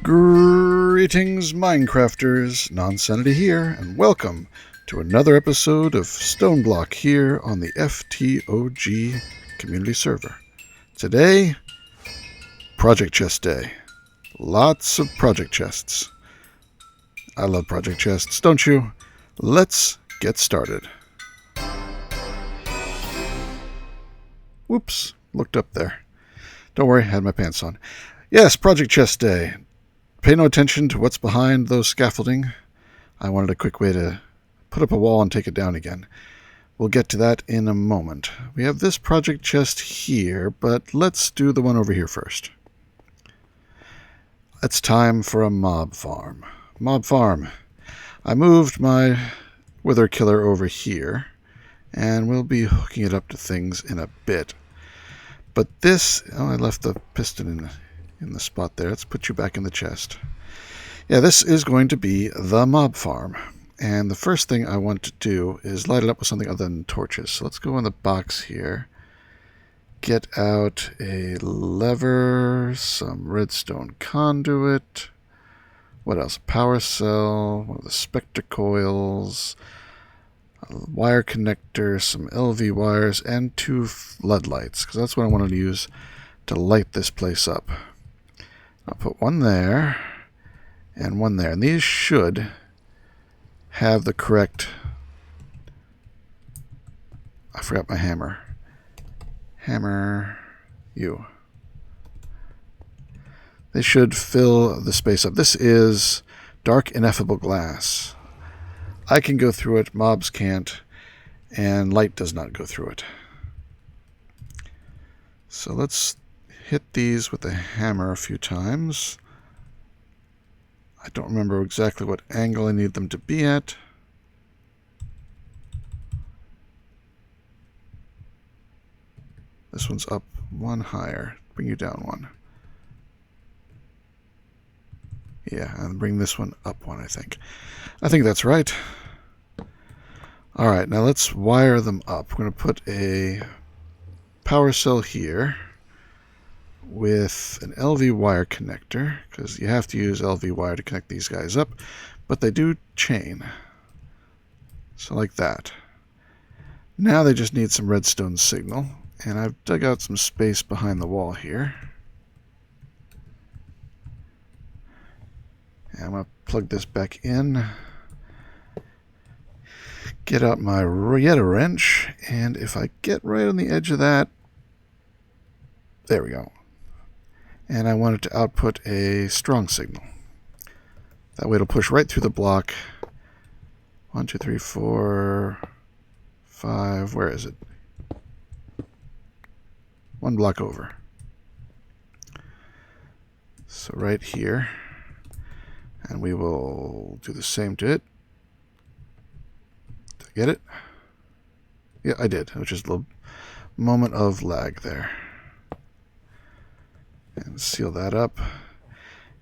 Greetings, Minecrafters. Nonsanity here, and welcome to another episode of Stoneblock here on the FTOG community server. Today, Project Chest Day. Lots of project chests. I love project chests, don't you? Let's get started. Whoops, looked up there. Don't worry, I had my pants on. Yes, Project Chest Day. Pay no attention to what's behind those scaffolding. I wanted a quick way to put up a wall and take it down again. We'll get to that in a moment. We have this project chest here, but let's do the one over here first. It's time for a mob farm. Mob farm. I moved my wither killer over here, and we'll be hooking it up to things in a bit. But this... Oh, I left the piston in the spot there. Let's put you back in the chest. Yeah, this is going to be the mob farm. And the first thing I want to do is light it up with something other than torches. So let's go in the box here. Get out a lever, some redstone conduit. What else? Power cell, one of the spectre coils, a wire connector, some LV wires, and 2 floodlights, because that's what I wanted to use to light this place up. I'll put one there and one there. And these should have the correct... I forgot my hammer. Hammer you. They should fill the space up. This is dark, ineffable glass. I can go through it, mobs can't, and light does not go through it. So let's hit these with a hammer a few times. I don't remember exactly what angle I need them to be at. This one's up one higher. Bring you down one. Yeah, and bring this one up one, I think. I think that's right. Alright, now let's wire them up. We're going to put a power cell here with an LV wire connector, because you have to use LV wire to connect these guys up, but they do chain. So like that. Now they just need some redstone signal, and I've dug out some space behind the wall here. And I'm going to plug this back in. Get out my Yeta wrench, and if I get right on the edge of that, there we go. And I want it to output a strong signal. That way it'll push right through the block. 1, 2, 3, 4, 5, where is it? 1 block over. So right here. And we will do the same to it. Did I get it? Yeah, I did. Which is a little moment of lag there. And seal that up.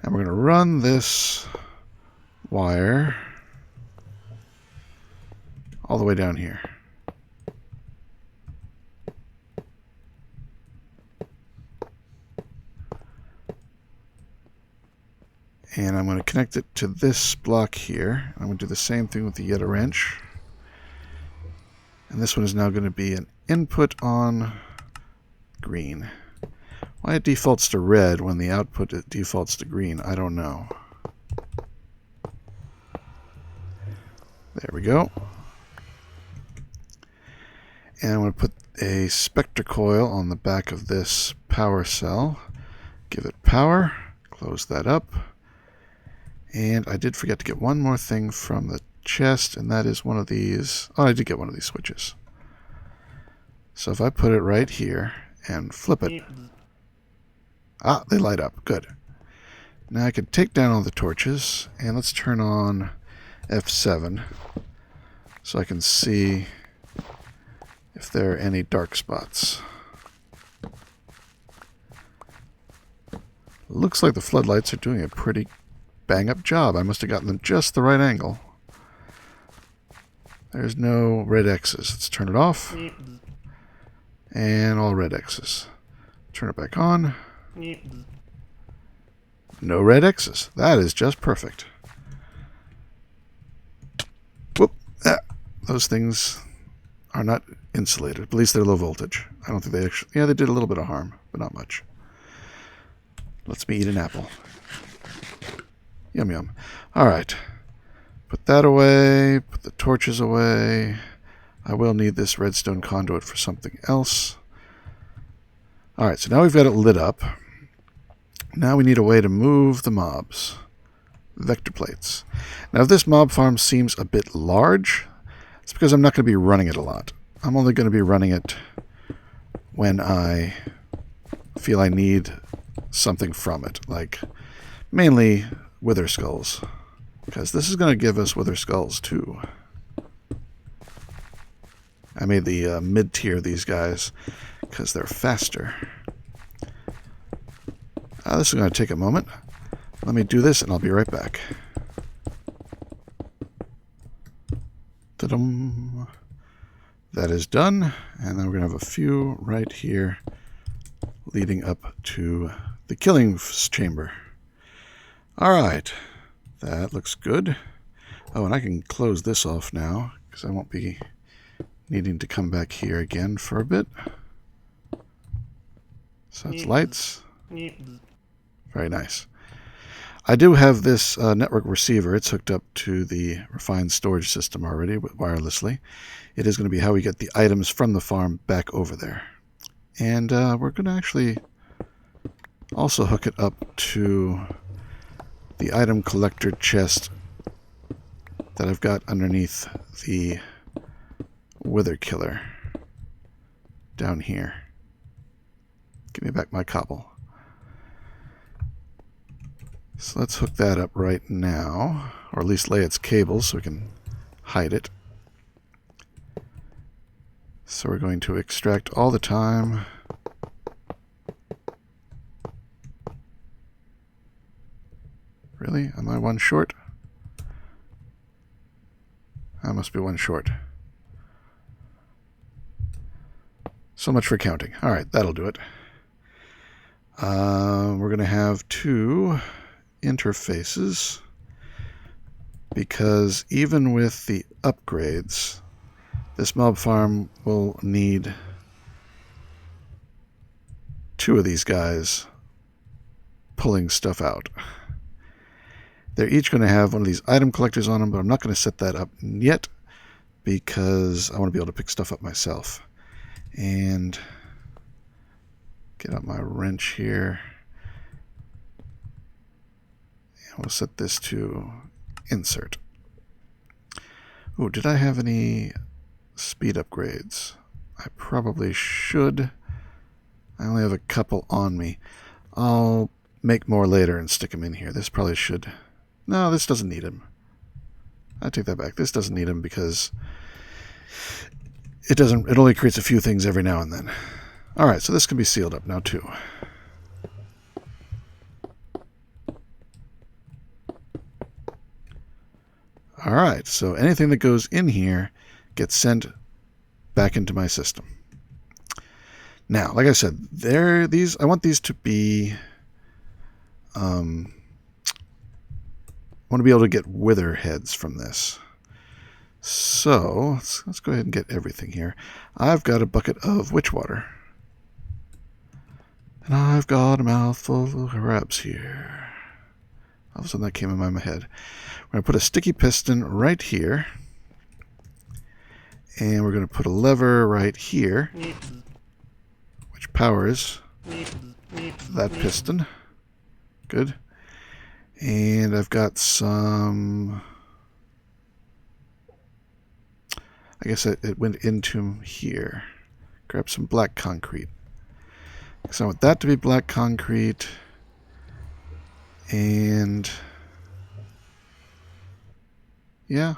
And we're going to run this wire all the way down here. And I'm going to connect it to this block here. I'm going to do the same thing with the Yeta wrench. And this one is now going to be an input on green. Why it defaults to red when the output defaults to green, I don't know. There we go. And I'm going to put a spectre coil on the back of this power cell. Give it power. Close that up. And I did forget to get one more thing from the chest, and that is one of these. Oh, I did get one of these switches. So if I put it right here and flip it. Ah, they light up. Good. Now I can take down all the torches, and let's turn on F7 so I can see if there are any dark spots. Looks like the floodlights are doing a pretty bang-up job. I must have gotten them just the right angle. There's no red X's. Let's turn it off. And all red X's. Turn it back on. No red X's. That is just perfect. Whoop. Ah, those things are not insulated. At least they're low voltage. I don't think they actually... Yeah, they did a little bit of harm, but not much. Lets me eat an apple. Yum, yum. All right. Put that away. Put the torches away. I will need this redstone conduit for something else. All right, so now we've got it lit up. Now we need a way to move the mobs. Vector plates. Now, if this mob farm seems a bit large, it's because I'm not going to be running it a lot. I'm only going to be running it when I feel I need something from it, like mainly wither skulls, because this is going to give us wither skulls too. I made the mid-tier of these guys because they're faster. This is going to take a moment. Let me do this and I'll be right back. Ta-dum. That is done, and then we're going to have a few right here leading up to the killing chamber. Alright, that looks good. Oh, and I can close this off now, because I won't be needing to come back here again for a bit. So that's lights. Very nice. I do have this network receiver. It's hooked up to the refined storage system already wirelessly. It is going to be how we get the items from the farm back over there. And we're going to actually also hook it up to the item collector chest that I've got underneath the wither killer down here. Give me back my cobble. So let's hook that up right now, or at least lay its cables so we can hide it. So we're going to extract all the time. Really? Am I one short? I must be one short. So much for counting. All right, that'll do it. We're going to have two interfaces, because even with the upgrades, this mob farm will need two of these guys pulling stuff out. They're each going to have one of these item collectors on them, but I'm not going to set that up yet because I want to be able to pick stuff up myself. And get out my wrench here. We'll set this to insert. Oh, did I have any speed upgrades? I probably should. I only have a couple on me. I'll make more later and stick them in here. This probably should... No, this doesn't need them. I take that back. This doesn't need them because it only creates a few things every now and then. Alright, so this can be sealed up now too. Alright, so anything that goes in here gets sent back into my system. Now, like I said, I want these to be... I want to be able to get wither heads from this. So, let's go ahead and get everything here. I've got a bucket of witch water. And I've got a mouthful of herbs here. All of a sudden that came in my head. We're going to put a sticky piston right here. And we're going to put a lever right here, which powers that piston. Good. And I've got some... I guess it went into here. Grab some black concrete. So I want that to be black concrete. And... yeah.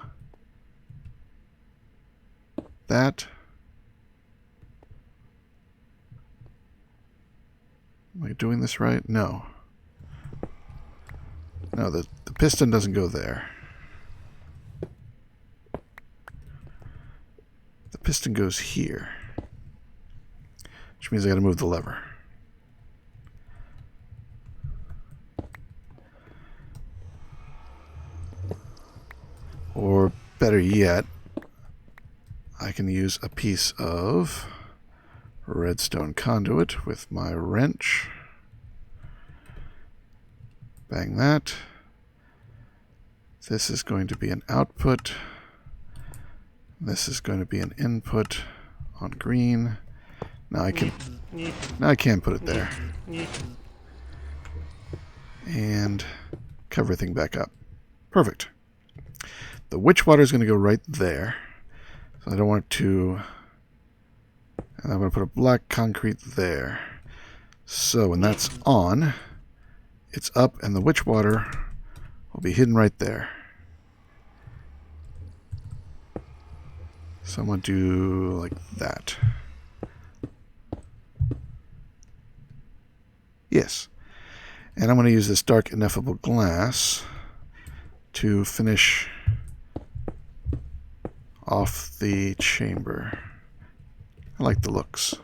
That. Am I doing this right? No. No, the piston doesn't go there. The piston goes here. Which means I gotta move the lever. yet, I can use a piece of redstone conduit with my wrench. Bang that. This is going to be an output. This is going to be an input on green. Now I can put it there. And cover everything back up. Perfect. The witch water is going to go right there. So I don't want it to... And I'm going to put a black concrete there. So when that's on, it's up and the witch water will be hidden right there. So I'm going to do like that. Yes. And I'm going to use this dark ineffable glass to finish off the chamber. I like the looks.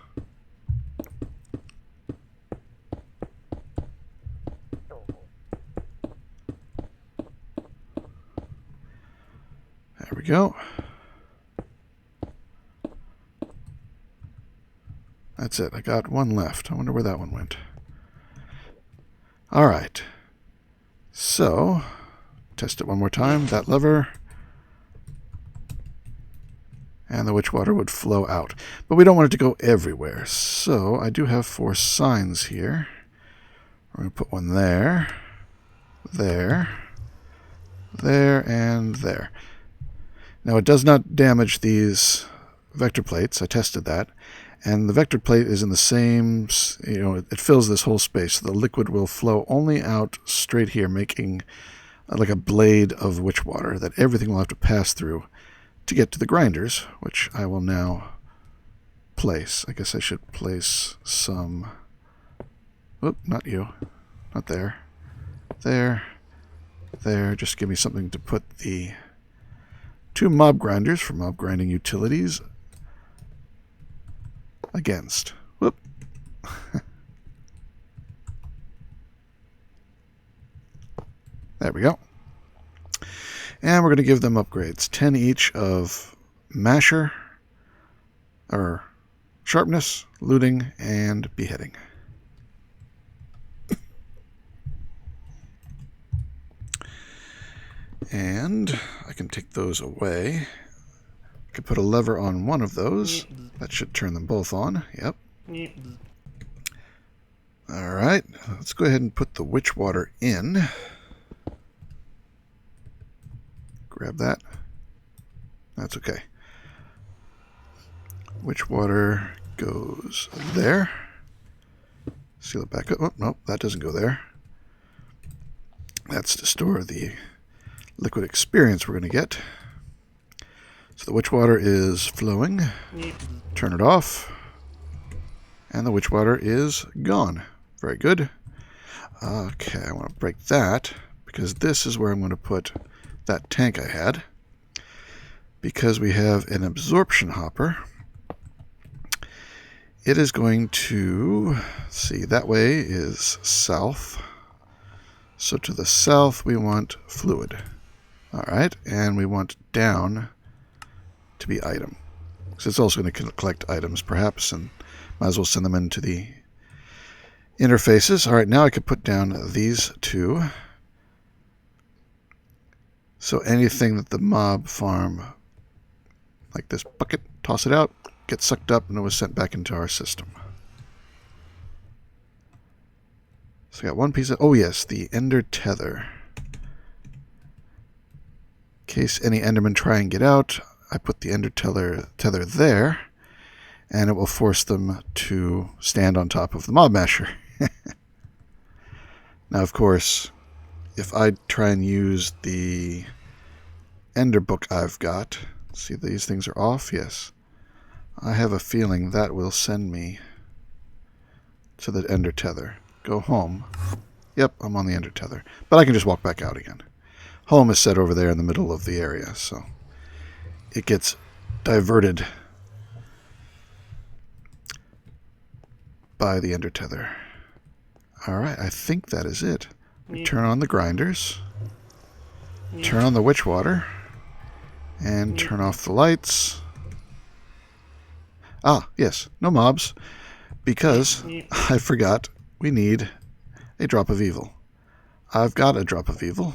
There we go. That's it. I got one left. I wonder where that one went. All right. So, test it one more time. That lever. And the witch water would flow out. But we don't want it to go everywhere. So, I do have 4 signs here. We're going to put one there, there, there, and there. Now, it does not damage these vector plates. I tested that. And the vector plate is in the same, it fills this whole space. The liquid will flow only out straight here, making like a blade of witch water that everything will have to pass through to get to the grinders, which I will now place. I guess I should place some... Oop, not you. Not there. There. There. Just give me something to put the 2 mob grinders for mob grinding utilities against. Whoop. There we go. And we're going to give them upgrades. 10 each of masher, or sharpness, looting, and beheading. And I can take those away. I can put a lever on one of those. That should turn them both on. Yep. Alright, let's go ahead and put the witch water in. Grab that. That's okay. Witch water goes there. Seal it back up. Oh, no, that doesn't go there. That's to store the liquid experience we're going to get. So the witch water is flowing. Turn it off. And the witch water is gone. Very good. Okay, I want to break that because this is where I'm going to put that tank I had. Because we have an absorption hopper, it is going to, see, that way is south. So to the south we want fluid. Alright, and we want down to be item. So it's also going to collect items perhaps, and might as well send them into the interfaces. Alright, now I could put down these 2. So anything that the mob farm, like this bucket, toss it out, gets sucked up, and it was sent back into our system. So I got one piece of, oh yes, the ender tether. In case any endermen try and get out, I put the ender tether there, and it will force them to stand on top of the mob masher. Now, of course, if I try and use the ender book I've got, see these things are off, yes. I have a feeling that will send me to the ender tether. Go home. Yep, I'm on the ender tether. But I can just walk back out again. Home is set over there in the middle of the area, so it gets diverted by the ender tether. Alright, I think that is it. We turn on the grinders. Turn on the witch water. And turn off the lights. Ah, yes, no mobs. Because I forgot we need a drop of evil. I've got a drop of evil.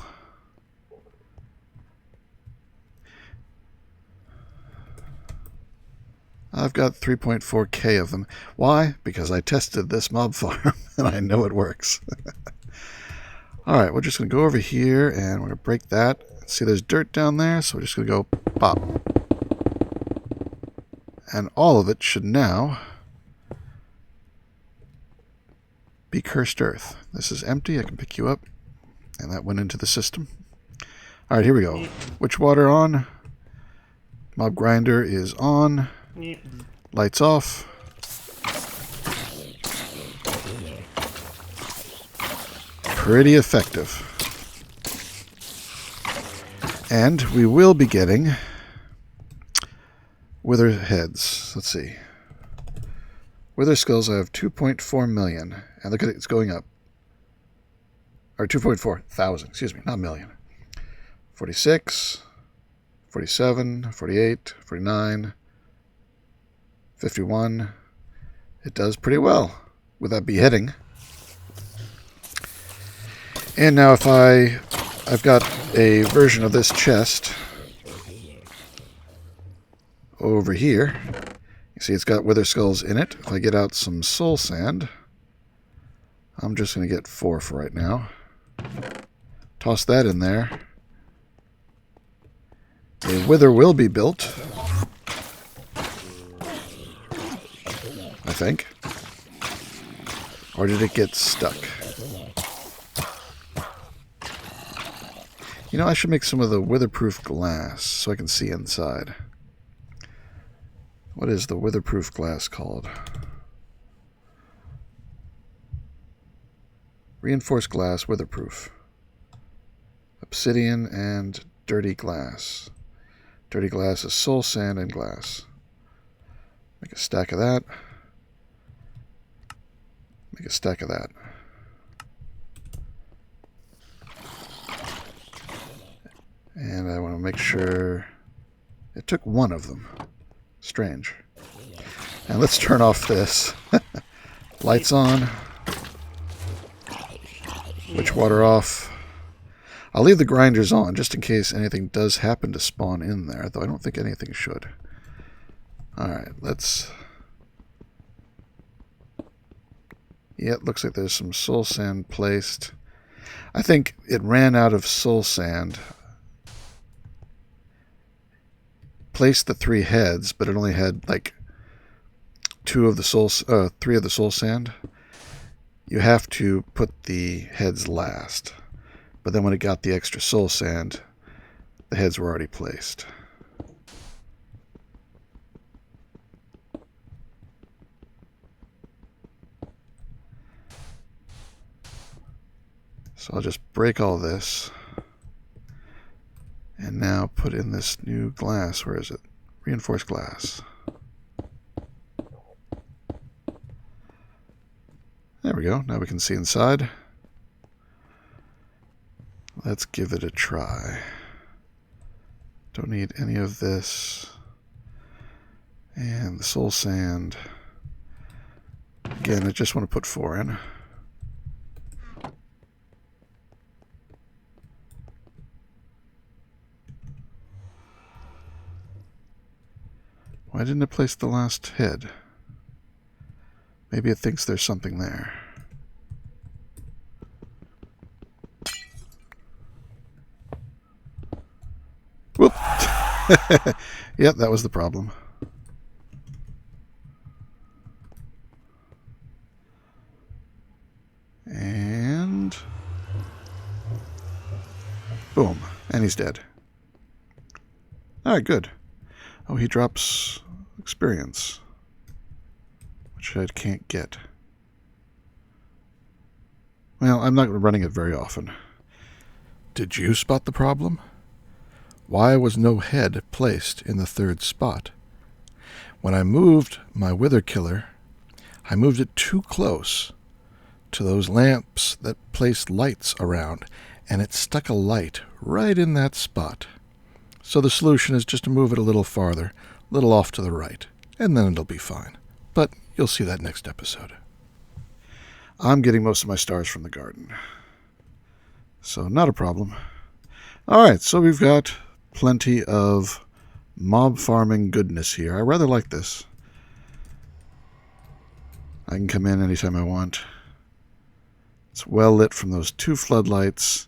I've got 3.4k of them. Why? Because I tested this mob farm and I know it works. Alright, we're just going to go over here and we're going to break that. See, there's dirt down there, so we're just going to go pop. And all of it should now be cursed earth. This is empty. I can pick you up. And that went into the system. Alright, here we go. Witch water on. Mob grinder is on. Lights off. Pretty effective. And we will be getting wither heads. Let's see. Wither skulls, I have 2.4 million. And look at it, it's going up. Or 2.4 thousand, excuse me, not million. 46, 47, 48, 49, 51. It does pretty well with that beheading. And now if I've got a version of this chest over here. You see it's got wither skulls in it. If I get out some soul sand, I'm just going to get 4 for right now. Toss that in there. A wither will be built. I think. Or did it get stuck? You know, I should make some of the witherproof glass so I can see inside. What is the witherproof glass called? Reinforced glass, witherproof. Obsidian and dirty glass. Dirty glass is soul sand and glass. Make a stack of that. Make a stack of that. And I want to make sure it took one of them. Strange. And let's turn off this. Lights on. Witch water off. I'll leave the grinders on just in case anything does happen to spawn in there, though I don't think anything should. Alright, let's... Yeah, it looks like there's some soul sand placed. I think it ran out of soul sand. Placed the 3 heads, but it only had like 3 of the soul sand. You have to put the heads last. But then when it got the extra soul sand, the heads were already placed. So I'll just break all this. And now put in this new glass. Where is it? Reinforced glass. There we go. Now we can see inside. Let's give it a try. Don't need any of this. And the soul sand. Again, I just want to put 4 in. Why didn't it place the last head? Maybe it thinks there's something there. Whoop! Yep, that was the problem. And... boom. And he's dead. Alright, good. Oh, he drops experience, which I can't get. Well, I'm not running it very often. Did you spot the problem? Why was no head placed in the 3rd spot? When I moved my wither killer, I moved it too close to those lamps that placed lights around, and it stuck a light right in that spot. So the solution is just to move it a little farther, a little off to the right, and then it'll be fine. But you'll see that next episode. I'm getting most of my stars from the garden, so not a problem. Alright, so we've got plenty of mob farming goodness here. I rather like this. I can come in anytime I want. It's well lit from those 2 floodlights.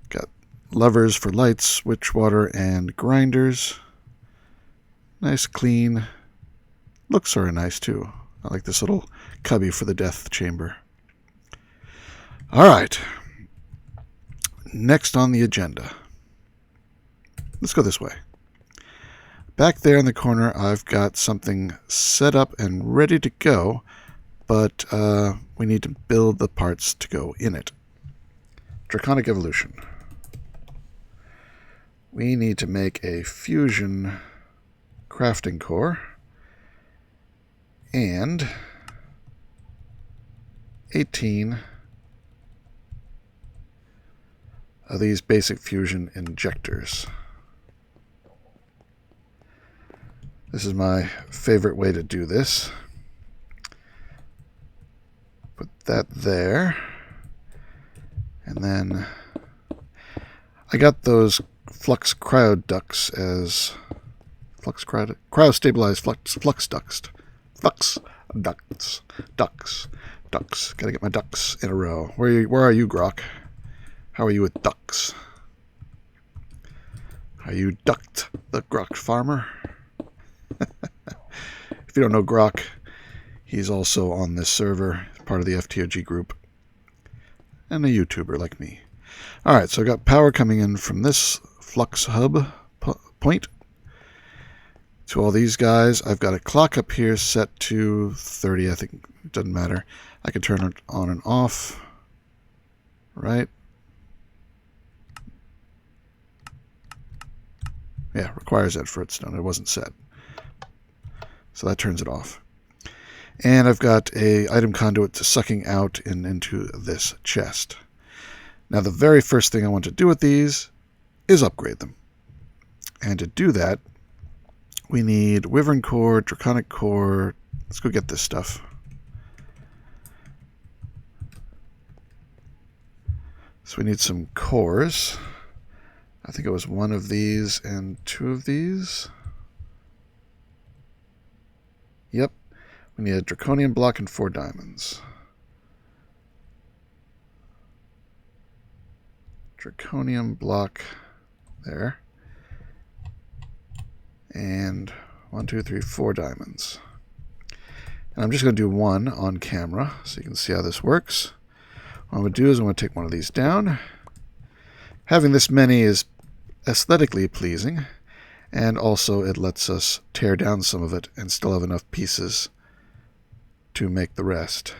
Got levers for lights, switch water, and grinders. Nice, clean. Looks sort of nice, too. I like this little cubby for the death chamber. Alright. Next on the agenda. Let's go this way. Back there in the corner, I've got something set up and ready to go, but we need to build the parts to go in it. Draconic Evolution. We need to make a fusion crafting core and 18 of these basic fusion injectors. This is my favorite way to do this. Put that there. And then I got those flux cryo ducts as cryo-stabilized flux ducts. Ducts. Gotta get my ducks in a row. Where are you, Grok? How are you with ducks? Are you ducked, the Grok farmer? If you don't know Grok, he's also on this server, part of the FTOG group, and a YouTuber like me. Alright, so I got power coming in from this flux hub point to all these guys. I've got a clock up here set to 30, I think. It doesn't matter. I can turn it on and off. Right? Yeah, requires that for its done. It wasn't set. So that turns it off. And I've got a item conduit to sucking out and into this chest. Now the very first thing I want to do with these is upgrade them. And to do that, we need Wyvern Core, Draconic Core. Let's go get this stuff. So we need some cores. I think it was 1 of these and 2 of these. Yep. We need a Draconian block and 4 diamonds. Draconium block there. And 1, 2, 3, 4 diamonds. And I'm just going to do 1 on camera so you can see how this works. What I'm going to do is I'm going to take one of these down. Having this many is aesthetically pleasing, and also it lets us tear down some of it and still have enough pieces to make the rest.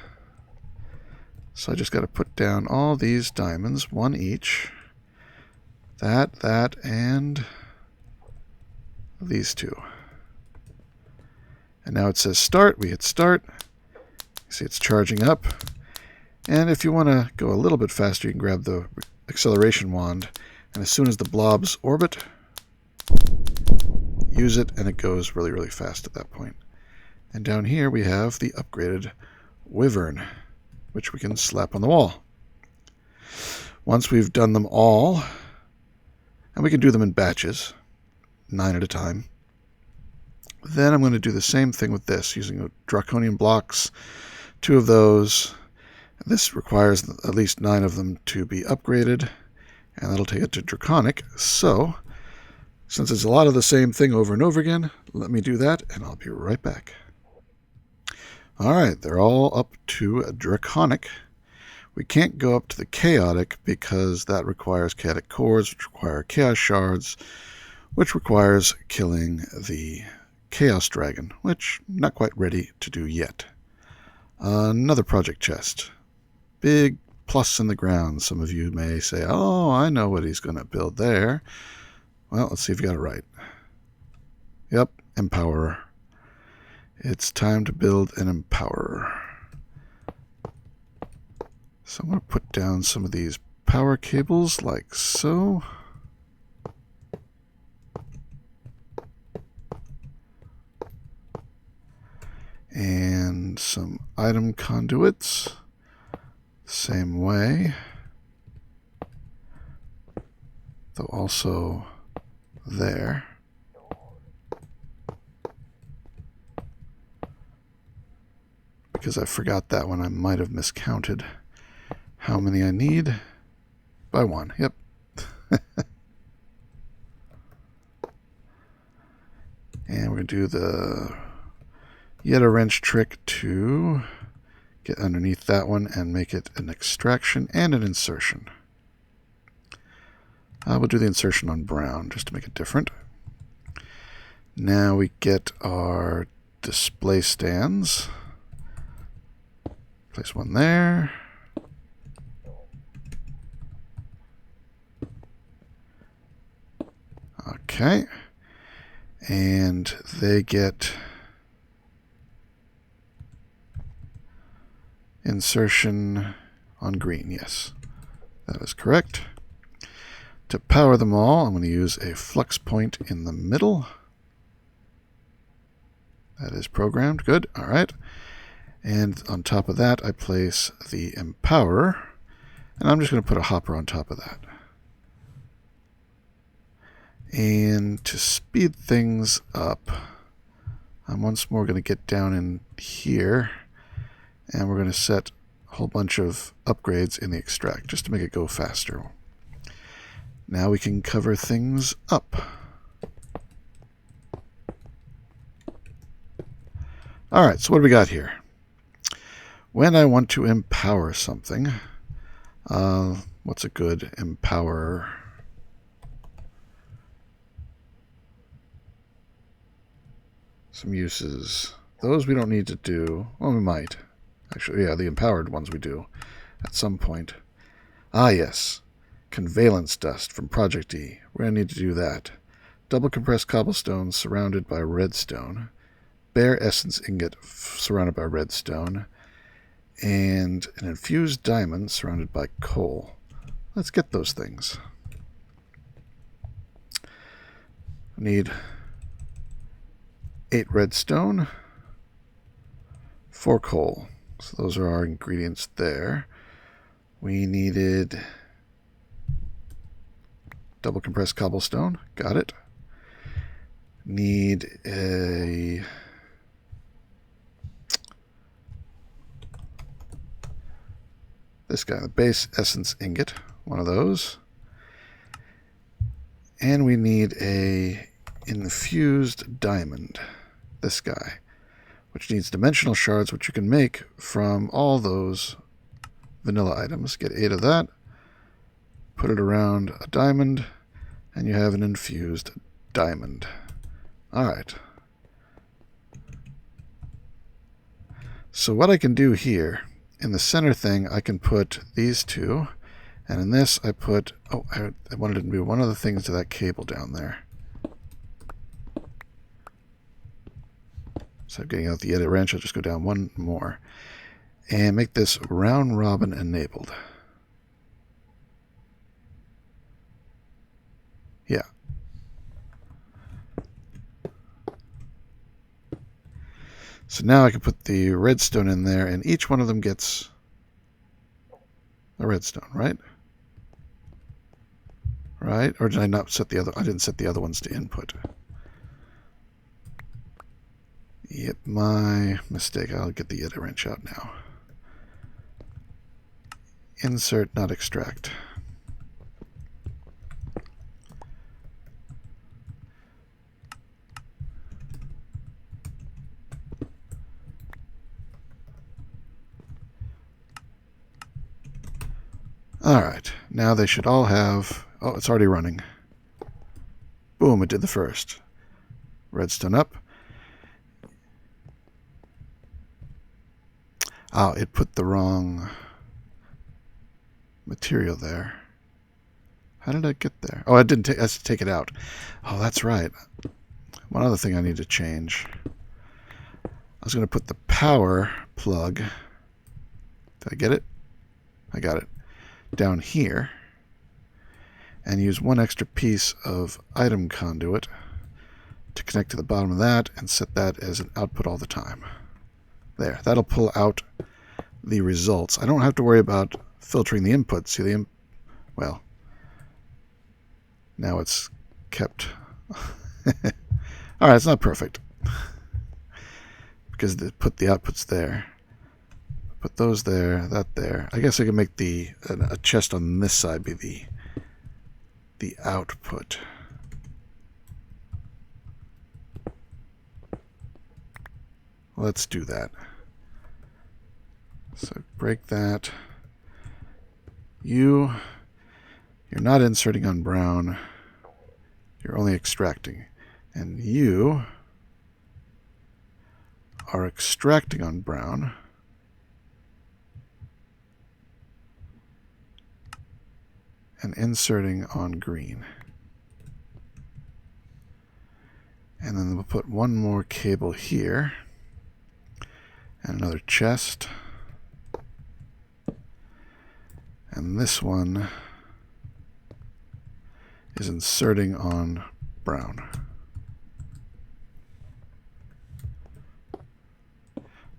So I just got to put down all these diamonds, 1 each. That, and these 2. And now it says start. We hit start. You see it's charging up. And if you want to go a little bit faster, you can grab the acceleration wand. And as soon as the blobs orbit, use it, and it goes really, really fast at that point. And down here we have the upgraded Wyvern, which we can slap on the wall. Once we've done them all, and we can do them in batches, 9 at a time, then I'm going to do the same thing with this, using Draconian blocks, 2 of those. This requires at least 9 of them to be upgraded, and that'll take it to Draconic. So, since it's a lot of the same thing over and over again, let me do that, and I'll be right back. Alright, they're all up to Draconic. We can't go up to the Chaotic because that requires Chaotic cores, which require Chaos shards, which requires killing the Chaos Dragon, which I'm not quite ready to do yet. Another project chest. Big plus in the ground. Some of you may say, oh, I know what he's going to build there. Well, let's see if you got it right. Yep, Empowerer. It's time to build an Empowerer. So I'm going to put down some of these power cables like so. some item conduits. Same way. Though also there. Because I forgot that one, I might have miscounted how many I need. By one, yep. And we're going to do the yet a wrench trick to get underneath that one and make it an extraction and an insertion. We'll do the insertion on brown just to make it different. Now we get our display stands. Place one there. Okay. And they get insertion on green. Yes, that is correct. To power them all, I'm going to use a flux point in the middle. That is programmed. Good. All right. And on top of that, I place the Empowerer. And I'm just going to put a hopper on top of that. And to speed things up, I'm once more going to get down in here. And we're going to set a whole bunch of upgrades in the extract just to make it go faster. Now we can cover things up. Alright, so what do we got here? When I want to empower something, what's a good empower? Some uses. Those we don't need to do. Well, we might. Actually, yeah, the empowered ones we do at some point. Ah, yes. Conveyance Dust from Project E. We're going to need to do that. Double compressed cobblestone surrounded by redstone. Bare essence ingot surrounded by redstone. And an infused diamond surrounded by coal. Let's get those things. I need 8 redstone, 4 coal. So those are our ingredients there. We needed double compressed cobblestone. Got it. Need a this guy, the base essence ingot, one of those. And we need a infused diamond, this guy, which needs dimensional shards, which you can make from all those vanilla items. Get 8 of that, put it around a diamond, and you have an infused diamond. Alright. So what I can do here, in the center thing, I can put these two, and in this I put, oh, I wanted to do one of the things to that cable down there. So I'm getting out the edit wrench, I'll just go down one more. And make this round robin enabled. Yeah. So now I can put the redstone in there, and each one of them gets a redstone, right? Right? Or did I not set the other? I didn't set the other ones to input. Yep, my mistake. I'll get the edit wrench out now. Insert, not extract. Alright, now they should all have... Oh, it's already running. Boom, it did the first. Redstone up. Oh, it put the wrong material there. How did I get there? Oh, I didn't take... I have to take it out. Oh, that's right. One other thing I need to change. I was going to put the power plug... Did I get it? I got it. Down here, and use one extra piece of item conduit to connect to the bottom of that and set that as an output all the time. There, that'll pull out the results. I don't have to worry about filtering the inputs. See well, now it's kept. All right, it's not perfect because they put the outputs there. Put those there, that there. I guess I can make a chest on this side be the output. Let's do that. So break that. You're not inserting on brown. You're only extracting. And you are extracting on brown. And inserting on green. And then we'll put one more cable here. And another chest. And this one is inserting on brown.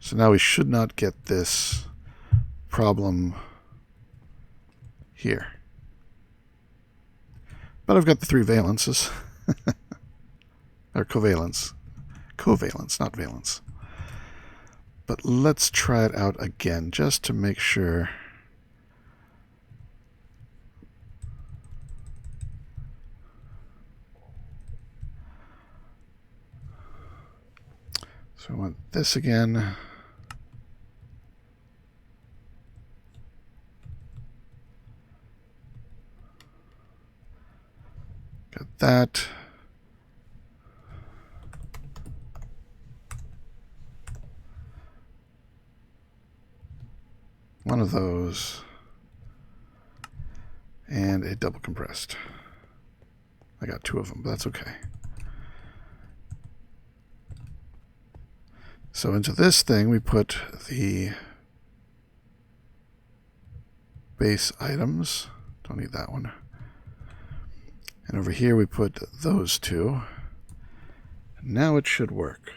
So now we should not get this problem here. But I've got the 3 valences. Or covalence. Covalence, not valence. But let's try it out again, just to make sure. So I want this again. Got that. One of those. And a double compressed. I got 2 of them, but that's okay. So into this thing we put the base items. Don't need that one. And over here we put those 2. Now it should work.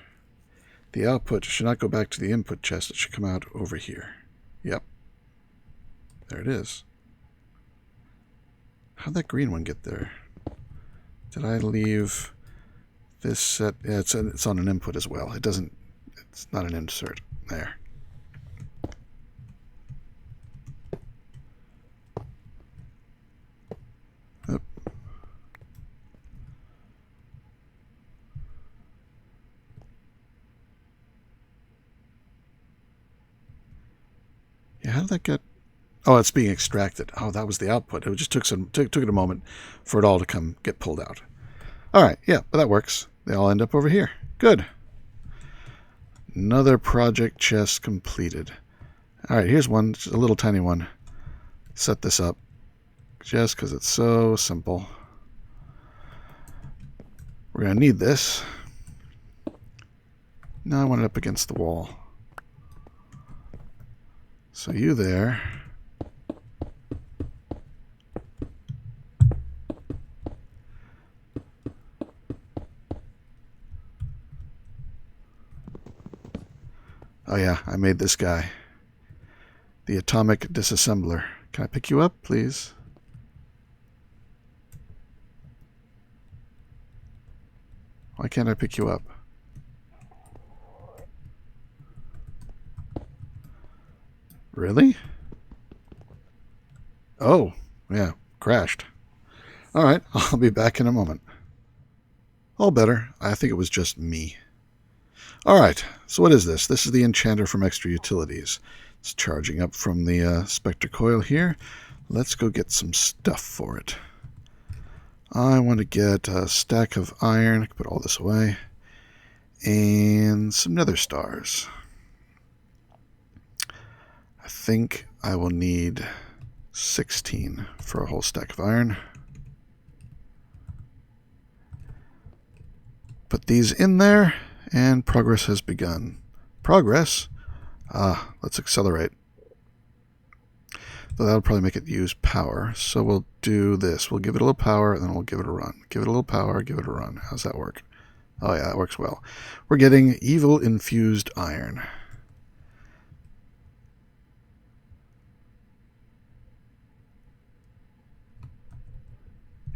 The output should not go back to the input chest. It should come out over here. Yep. There it is. How'd that green one get there? Did I leave this set? Yeah, it's on an input as well. It's not an insert. There. Oop. Yeah, how did that get? Oh, it's being extracted. Oh, that was the output. It just took it a moment for it all to get pulled out. All right, yeah, but that works. They all end up over here. Good. Another project chest completed. All right, here's one, just a little tiny one. Set this up just because it's so simple. We're going to need this. Now I want it up against the wall. So you there. Oh yeah, I made this guy. The atomic disassembler. Can I pick you up, please? Why can't I pick you up? Really? Oh, yeah, crashed. All right, I'll be back in a moment. All better. I think it was just me. All right, so what is this? This is the Enchanter from Extra Utilities. It's charging up from the Spectre coil here. Let's go get some stuff for it. I want to get a stack of iron. I can put all this away. And some nether stars. I think I will need 16 for a whole stack of iron. Put these in there. And progress has begun. Progress? Let's accelerate. So that'll probably make it use power. So we'll do this. We'll give it a little power, and then we'll give it a run. Give it a little power, give it a run. How's that work? Oh yeah, that works well. We're getting evil infused iron.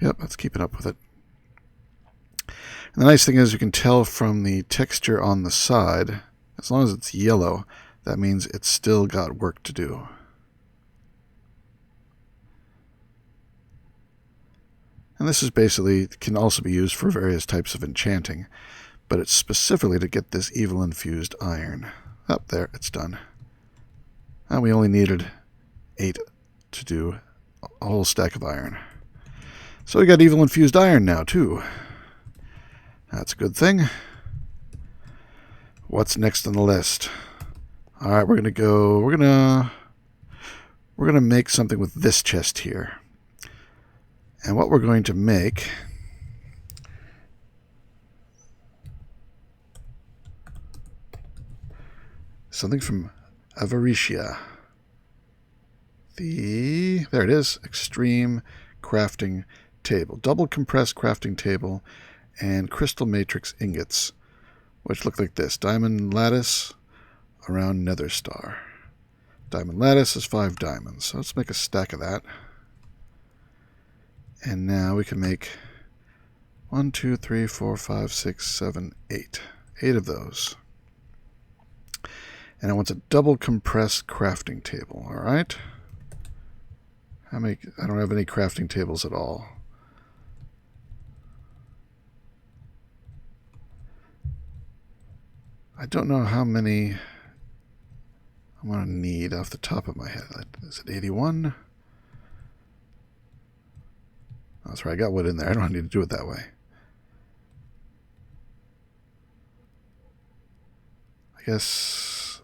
Yep, that's keeping up with it. And the nice thing is you can tell from the texture on the side, as long as it's yellow, that means it's still got work to do. And this is basically, can also be used for various types of enchanting, but it's specifically to get this evil infused iron. Up there, it's done. And we only needed 8 to do a whole stack of iron. So we got evil infused iron now, too. That's a good thing. What's next on the list? All right, we're gonna make something with this chest here. And what we're going to make something from Avaricia. There it is, Extreme Crafting Table. Double compressed crafting table and crystal matrix ingots, which look like this. Diamond lattice around nether star. Diamond lattice is 5 diamonds. So let's make a stack of that. And now we can make 1, 2, 3, 4, 5, 6, 7, 8. 8 of those. And I want a double compressed crafting table, alright? I don't have any crafting tables at all. I don't know how many I'm going to need off the top of my head. Is it 81? That's right, I got wood in there. I don't need to do it that way. I guess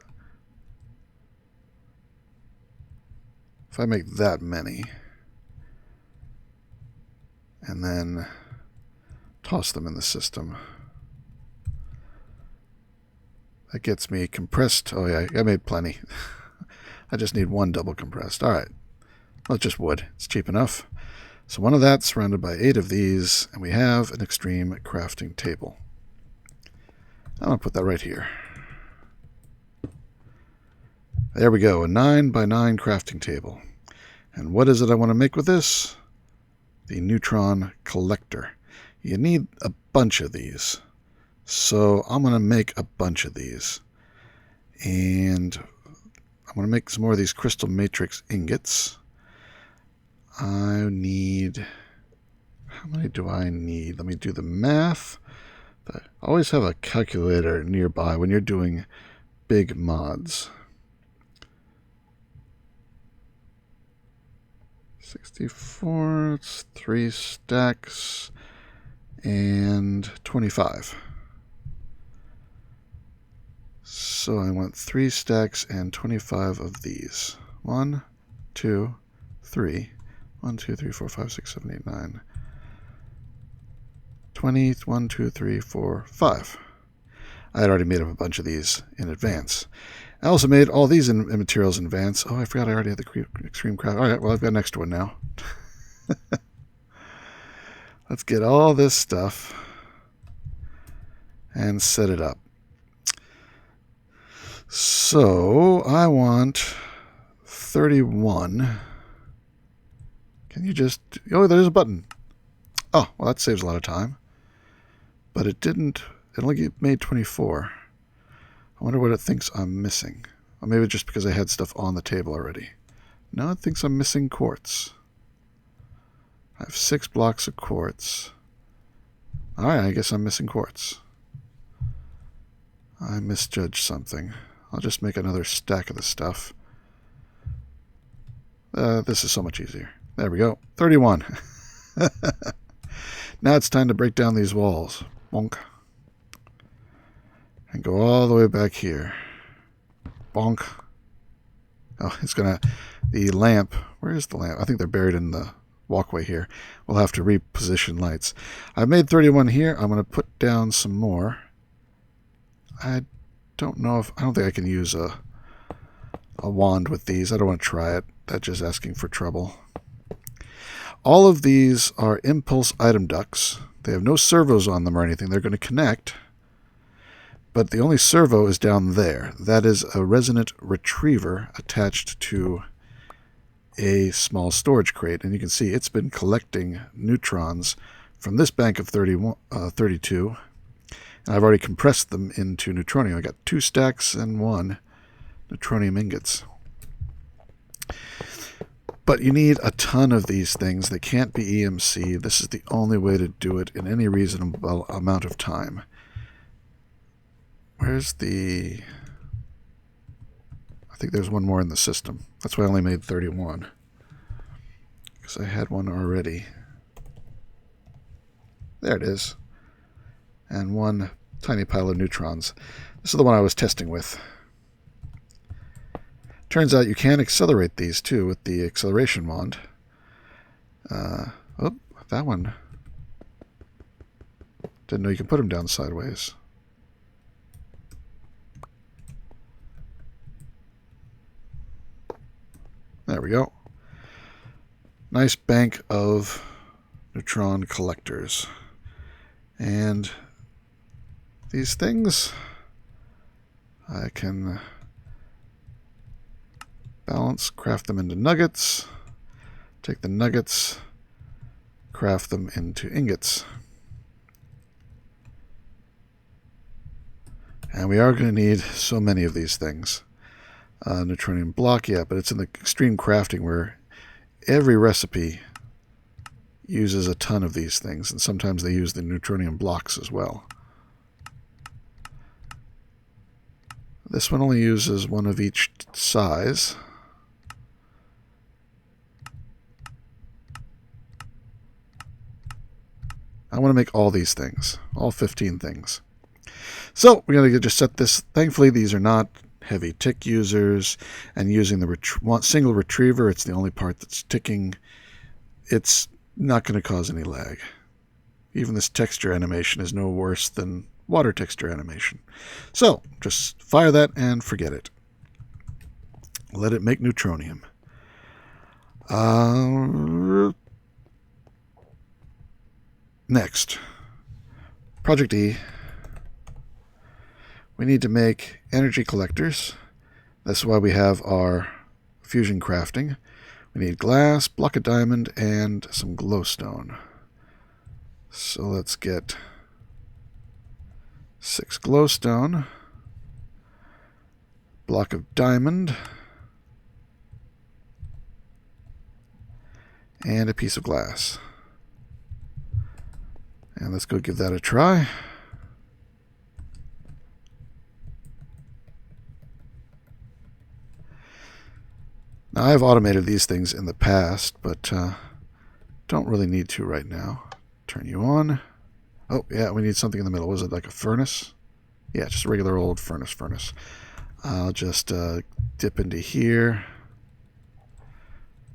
if I make that many and then toss them in the system, that gets me compressed. Oh yeah, I made plenty. I just need 1 double compressed. All right. Well, it's just wood. It's cheap enough. So 1 of that surrounded by 8 of these, and we have an extreme crafting table. I'm going to put that right here. There we go, a 9 by 9 crafting table. And what is it I want to make with this? The Neutron Collector. You need a bunch of these. So I'm going to make a bunch of these. And I'm going to make some more of these crystal matrix ingots. I need... How many do I need? Let me do the math. Always have a calculator nearby when you're doing big mods. 64, it's 3 stacks, and 25. So I want 3 stacks and 25 of these. 1, 2, 3. 1, 2, 3, 4, 5, 6, 7, 8, 9. 20, 1, 2, 3, 4, 5. I had already made up a bunch of these in advance. I also made all these in materials in advance. Oh, I forgot I already had the extreme craft. All right, well, I've got an extra one now. Let's get all this stuff and set it up. So I want 31. Can you just... Oh, there's a button. Oh, well, that saves a lot of time. But it didn't... It only made 24. I wonder what it thinks I'm missing. Or maybe just because I had stuff on the table already. No, it thinks I'm missing quartz. I have 6 blocks of quartz. Alright, I guess I'm missing quartz. I misjudged something. I'll just make another stack of the stuff. This is so much easier. There we go. 31. Now it's time to break down these walls. Bonk. And go all the way back here. Bonk. Oh, it's gonna... The lamp... Where is the lamp? I think they're buried in the walkway here. We'll have to reposition lights. I've made 31 here. I'm going to put down some more. I don't know if... I don't think I can use a wand with these. I don't want to try it. That's just asking for trouble. All of these are impulse item ducts. They have no servos on them or anything. They're going to connect. But the only servo is down there. That is a resonant retriever attached to a small storage crate, and you can see it's been collecting neutrons from this bank of 32, and I've already compressed them into neutronium. I got 2 stacks and 1 neutronium ingots. But you need a ton of these things. They can't be EMC. This is the only way to do it in any reasonable amount of time. Where's the... I think there's one more in the system. That's why I only made 31. Because I had one already. There it is. And 1 tiny pile of neutrons. This is the one I was testing with. Turns out you can accelerate these too with the acceleration wand. Oh, that one. Didn't know you can put them down sideways. There we go. Nice bank of neutron collectors. And these things I can balance, craft them into nuggets, take the nuggets, craft them into ingots. And we are going to need so many of these things. Neutronium block, yeah, but it's in the extreme crafting where every recipe uses a ton of these things, and sometimes they use the neutronium blocks as well. This one only uses 1 of each size. I want to make all these things, all 15 things. So we're going to just set this. Thankfully, these are not heavy tick users, and using the single retriever, it's the only part that's ticking. It's not going to cause any lag. Even this texture animation is no worse than water texture animation. So just fire that and forget it. Let it make neutronium. Next, Project E. We need to make energy collectors. That's why we have our fusion crafting. We need glass, block of diamond, and some glowstone. So let's get 6 glowstone, block of diamond, and a piece of glass. And let's go give that a try. Now, I've automated these things in the past, but don't really need to right now. Turn you on. Oh, yeah, we need something in the middle. Was it like a furnace? Yeah, just a regular old furnace. I'll just dip into here,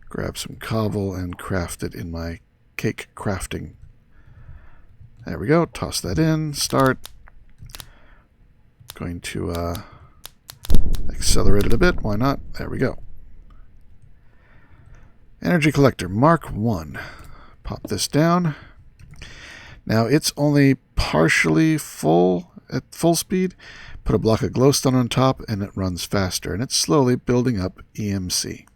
grab some cobble, and craft it in my cake crafting. There we go. Toss that in. Start. Going to accelerate it a bit. Why not? There we go. Energy Collector Mark 1. Pop this down. Now it's only partially full at full speed. Put a block of glowstone on top and it runs faster, and it's slowly building up EMC.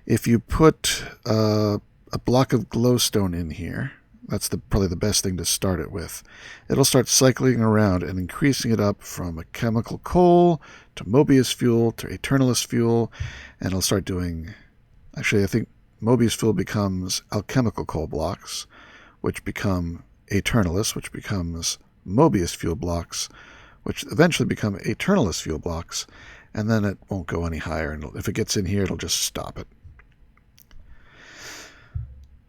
If you put a block of glowstone in here, that's probably the best thing to start it with. It'll start cycling around and increasing it up from a chemical coal to Mobius fuel to Eternalist fuel, and it'll start doing... Actually, I think Mobius fuel becomes alchemical coal blocks, which become Eternalist, which becomes Mobius fuel blocks, which eventually become Eternalist fuel blocks, and then it won't go any higher. And if it gets in here, it'll just stop it.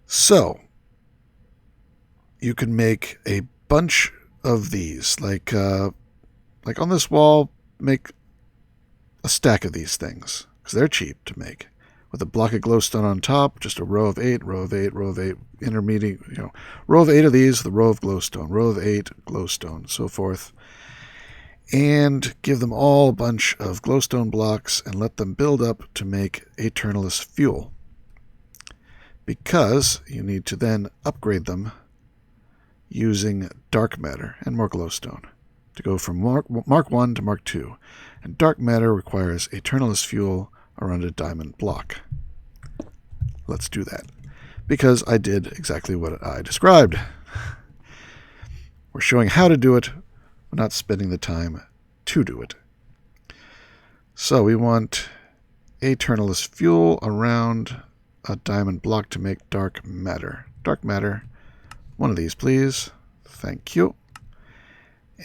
So you can make a bunch of these, like on this wall, make a stack of these things, because they're cheap to make. With a block of glowstone on top, just a row of 8, row of 8, row of 8, intermediate, row of 8 of these, the row of glowstone, row of 8, glowstone, so forth. And give them all a bunch of glowstone blocks and let them build up to make Eternalist fuel. Because you need to then upgrade them using dark matter and more glowstone to go from Mark 1 to Mark 2. And dark matter requires Eternalist fuel around a diamond block. let's do that. Because I did exactly what I described. We're showing how to do it. We're not spending the time to do it. So we want Eternalist fuel around a diamond block to make dark matter. Dark matter. One of these, please. Thank you.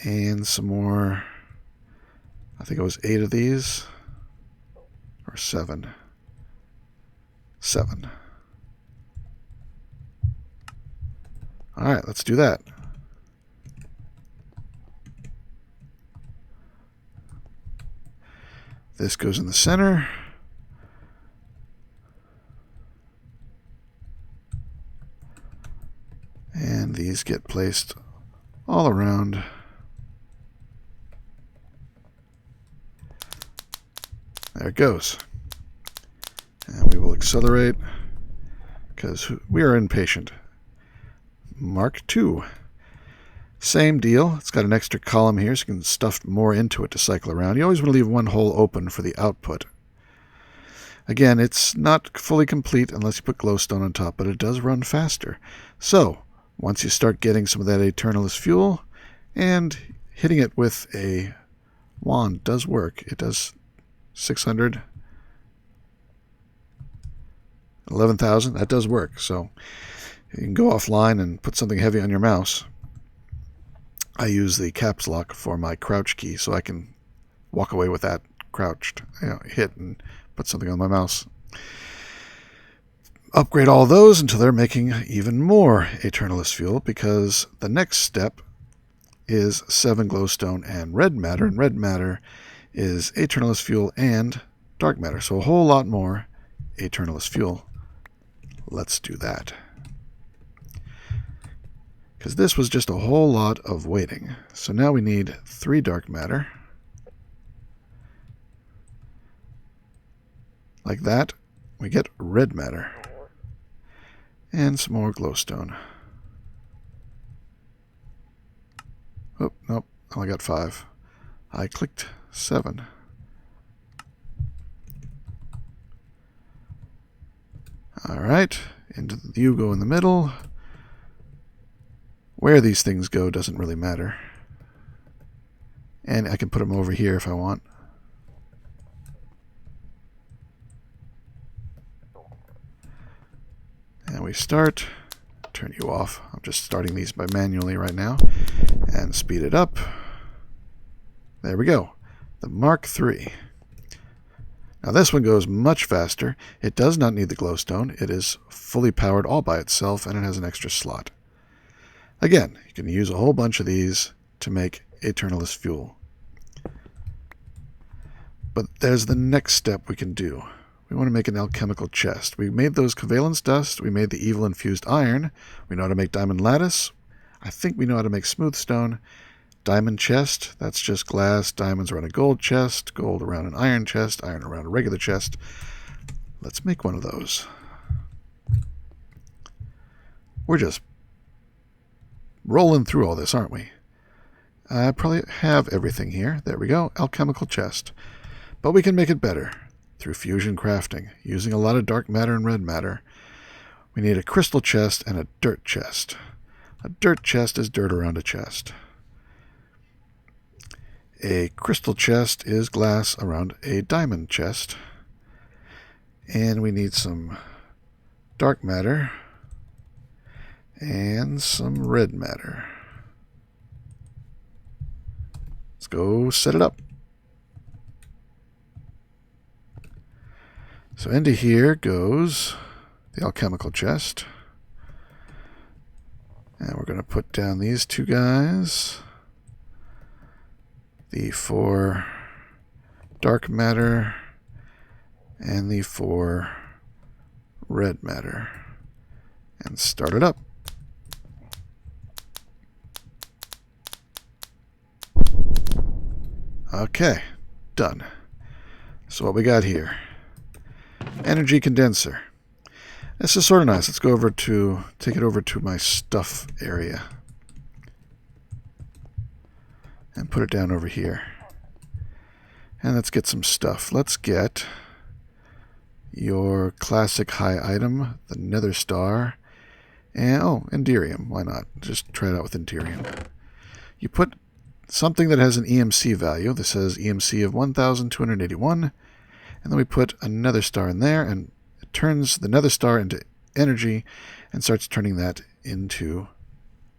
And some more. I think it was 8 of these. Or 7. 7. Alright, let's do that. This goes in the center. And these get placed all around. There it goes. And we will accelerate because we are impatient. Mark II. Same deal. It's got an extra column here so you can stuff more into it to cycle around. You always want to leave one hole open for the output. Again, it's not fully complete unless you put glowstone on top, but it does run faster. So, once you start getting some of that Eternalist fuel and hitting it with a wand does work. It does 600, 11,000. That does work. So you can go offline and put something heavy on your mouse. I use the caps lock for my crouch key so I can walk away with that crouched, hit and put something on my mouse. Upgrade all those until they're making even more Eternalist fuel, because the next step is 7 glowstone and red matter, and red matter is Eternalist fuel and dark matter, so a whole lot more Eternalist fuel. Let's do that. Because this was just a whole lot of waiting. So now we need 3 dark matter. Like that, we get red matter. And some more glowstone. Oh, nope, I only got 5. I clicked 7. Alright, into the U go in the middle. Where these things go doesn't really matter. And I can put them over here if I want. And we start. Turn you off. I'm just starting these by manually right now. And speed it up. There we go. The Mark III. Now this one goes much faster. It does not need the glowstone. It is fully powered all by itself, and it has an extra slot. Again, you can use a whole bunch of these to make Eternalist fuel. But there's the next step we can do. We want to make an Alchemical Chest. We made those Conveyance Dust. We made the Evil Infused Iron. We know how to make Diamond Lattice. I think we know how to make Smooth Stone. Diamond Chest, that's just glass. Diamonds around a gold chest. Gold around an iron chest. Iron around a regular chest. Let's make one of those. We're just rolling through all this, aren't we? I probably have everything here. There we go. Alchemical Chest. But we can make it better through fusion crafting, using a lot of dark matter and red matter. We need a crystal chest and a dirt chest. A dirt chest is dirt around a chest. A crystal chest is glass around a diamond chest. And we need some dark matter and some red matter. Let's go set it up. So into here goes the Alchemical Chest. And we're going to put down these 2 guys. The 4 dark matter and the 4 red matter. And start it up. Okay, done. So what we got here? Energy condenser. This is sort of nice. Let's go over to, take it over to my stuff area. And put it down over here. And let's get some stuff. Let's get your classic high item, the Nether Star, and Enderium. Why not? Just try it out with Enderium. You put something that has an EMC value. This has EMC of 1,281, and then we put a Nether Star in there, and it turns the Nether Star into energy and starts turning that into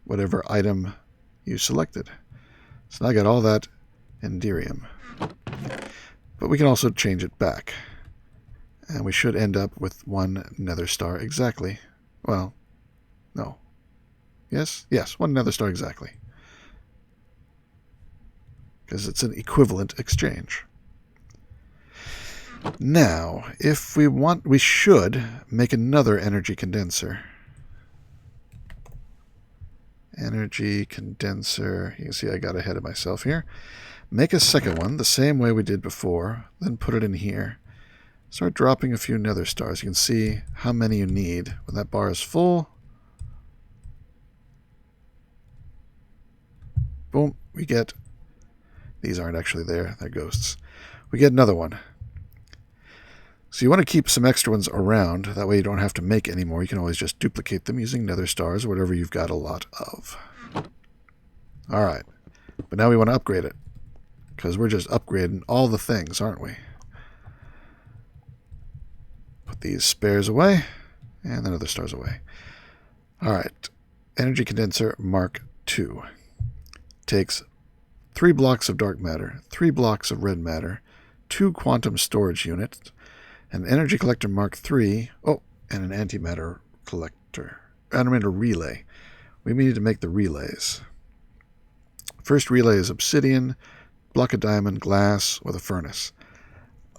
whatever item you selected. So now I got all that Enderium. But we can also change it back. And we should end up with one Nether Star exactly. Well, no. Yes, one Nether Star exactly. Because it's an equivalent exchange. Now, if we want, we should make another energy condenser. Energy condenser. You can see I got ahead of myself here. Make a second one the same way we did before. Then put it in here. Start dropping a few Nether Stars. You can see how many you need. When that bar is full, boom, we get... These aren't actually there. They're ghosts. We get another one. So you want to keep some extra ones around. That way you don't have to make any more. You can always just duplicate them using Nether Stars or whatever you've got a lot of. Alright. But now we want to upgrade it. Because we're just upgrading all the things, aren't we? Put these spares away. And the Nether Stars away. Alright. Energy Condenser Mark II. Takes 3 blocks of dark matter, 3 blocks of red matter, 2 quantum storage units, an energy collector Mark III, and an antimatter collector, antimatter relay. We need to make the relays. First relay is obsidian, block of diamond, glass, with a furnace.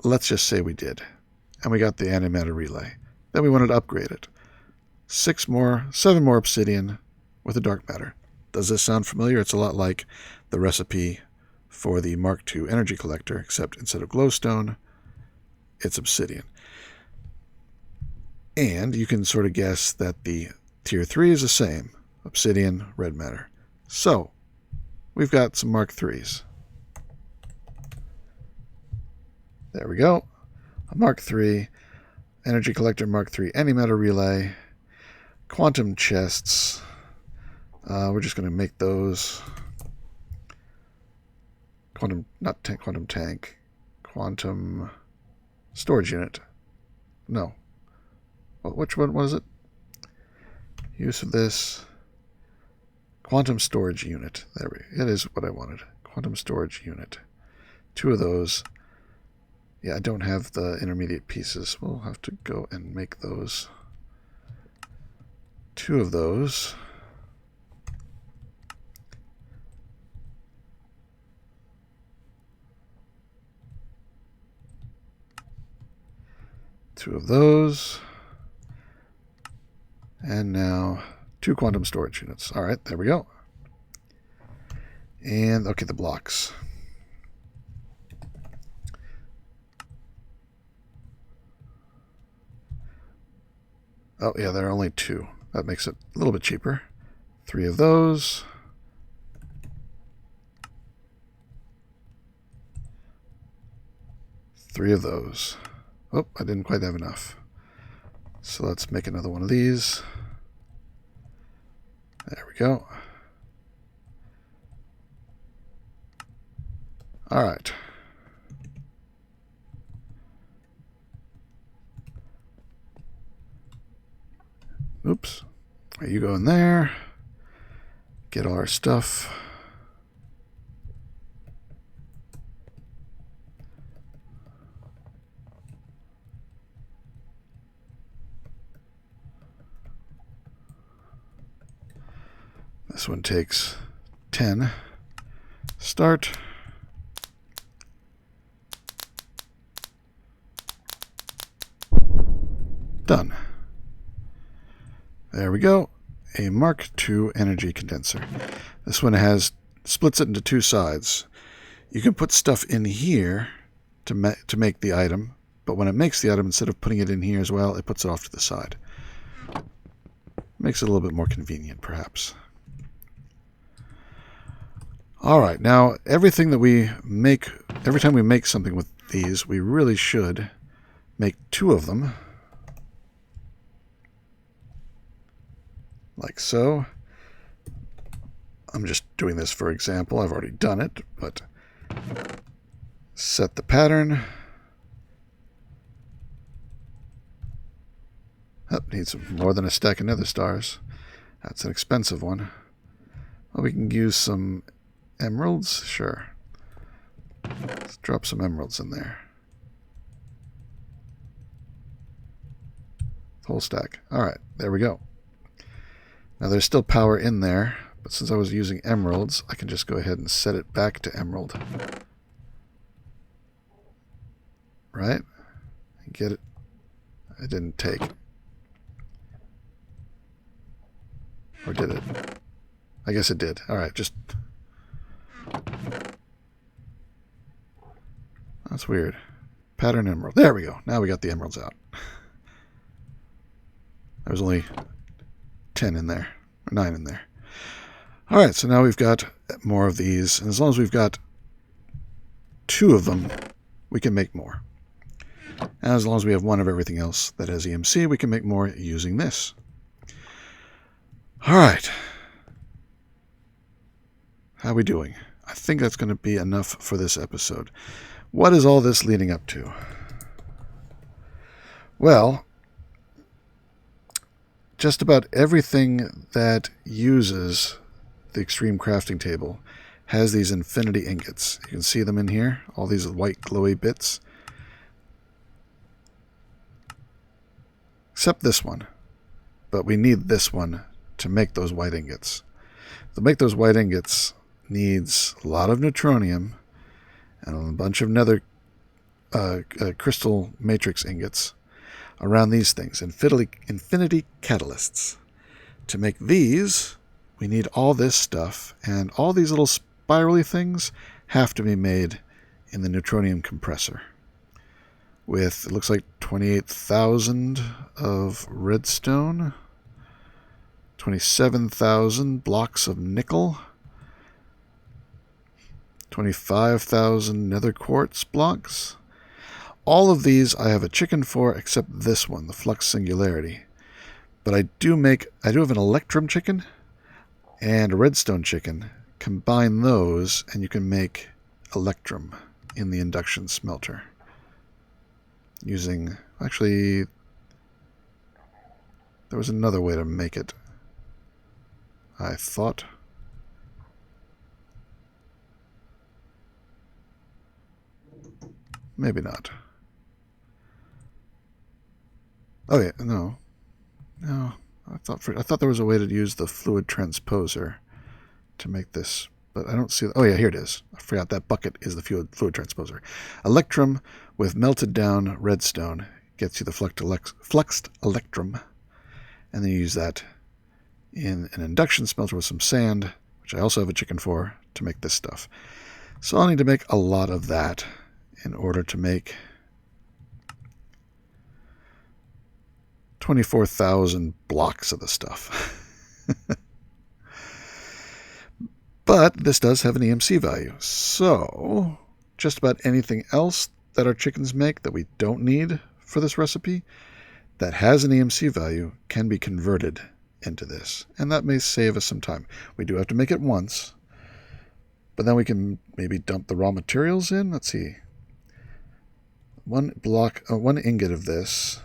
Let's just say we did. And we got the antimatter relay. Then we wanted to upgrade it. 7 more obsidian with a dark matter. Does this sound familiar? It's a lot like the recipe for the Mark II energy collector, except instead of glowstone, it's obsidian. And you can sort of guess that the tier 3 is the same. Obsidian, red matter. So, we've got some Mark IIIs. There we go. A Mark III, energy collector Mark III, antimatter relay, quantum chests. We're just going to make those. Quantum storage unit. No. Well, which one was it? Use of this. Quantum storage unit. It is what I wanted. Quantum storage unit. 2 of those. Yeah, I don't have the intermediate pieces. We'll have to go and make those. 2 of those. Two of those. And now 2 quantum storage units. All right, there we go. And, okay, the blocks. Oh, yeah, there are only 2. That makes it a little bit cheaper. 3 of those. Three of those. Oh, I didn't quite have enough. So let's make another one of these. There we go. All right. Oops. You go in there. Get all our stuff. This one takes 10. Start. Done. There we go. A Mark II energy condenser. This one splits it into 2 sides. You can put stuff in here to make the item, but when it makes the item, instead of putting it in here as well, it puts it off to the side. Makes it a little bit more convenient, perhaps. All right, now everything that we make, every time we make something with these, we really should make 2 of them, like so. I'm just doing this for example. I've already done it, but set the pattern. Oh, needs more than a stack of nether stars. That's an expensive one. Well, we can use some emeralds. Sure. Let's drop some emeralds in there. Whole stack. Alright, there we go. Now there's still power in there, but since I was using emeralds, I can just go ahead and set it back to emerald. Right? Get it? It didn't take. Or did it? I guess it did. Alright, just... That's weird. Pattern emerald. There we go. Now we got the emeralds out. There was only 10 in there. Or 9 in there. Alright, so now we've got more of these. And as long as we've got 2 of them, we can make more. And as long as we have 1 of everything else that has EMC, we can make more using this. Alright. How are we doing? I think that's going to be enough for this episode. What is all this leading up to? Well, just about everything that uses the Extreme Crafting Table has these infinity ingots. You can see them in here, all these white glowy bits. Except this one. But we need this one to make those white ingots. To make those white ingots needs a lot of neutronium and a bunch of nether crystal matrix ingots around these things, infinity catalysts. To make these, we need all this stuff, and all these little spirally things have to be made in the neutronium compressor. With, it looks like 28,000 of redstone, 27,000 blocks of nickel, 25,000 nether quartz blocks. All of these I have a chicken for, except this one, the Flux Singularity. But I do have an Electrum chicken and a redstone chicken. Combine those, and you can make Electrum in the induction smelter. Using, actually, there was another way to make it, I thought. Maybe not. Oh yeah, no. I thought there was a way to use the fluid transposer to make this, but I don't see. Oh yeah, here it is. I forgot that bucket is the fluid transposer. Electrum with melted down redstone gets you the fluxed electrum, and then you use that in an induction smelter with some sand, which I also have a chicken for, to make this stuff. So I'll need to make a lot of that in order to make 24,000 blocks of the stuff. But this does have an EMC value. So just about anything else that our chickens make that we don't need for this recipe that has an EMC value can be converted into this. And that may save us some time. We do have to make it once, but then we can maybe dump the raw materials in. Let's see. One ingot of this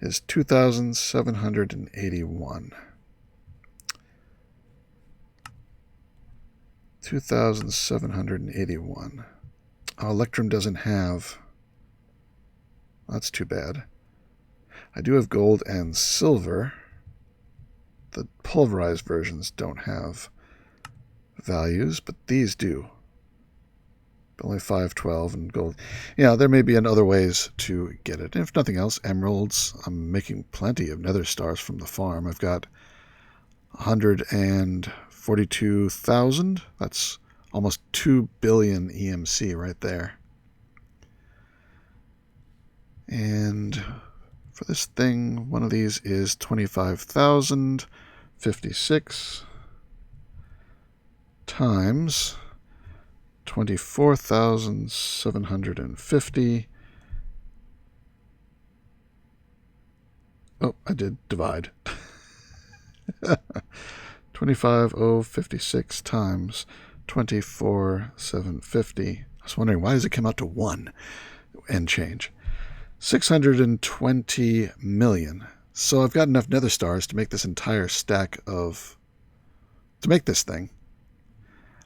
is 2,781. 2,781. Electrum doesn't have... That's too bad. I do have gold and silver. The pulverized versions don't have values, but these do. Only 512 and gold. Yeah, there may be other ways to get it. If nothing else, emeralds. I'm making plenty of nether stars from the farm. I've got 142,000. That's almost 2 billion EMC right there. And for this thing, one of these is 25,056 times 24,750 Oh, I did divide. 25,056 times 24,750. I was wondering, why does it come out to 1 and change? 620 million. So I've got enough nether stars to make this entire stack of... to make this thing.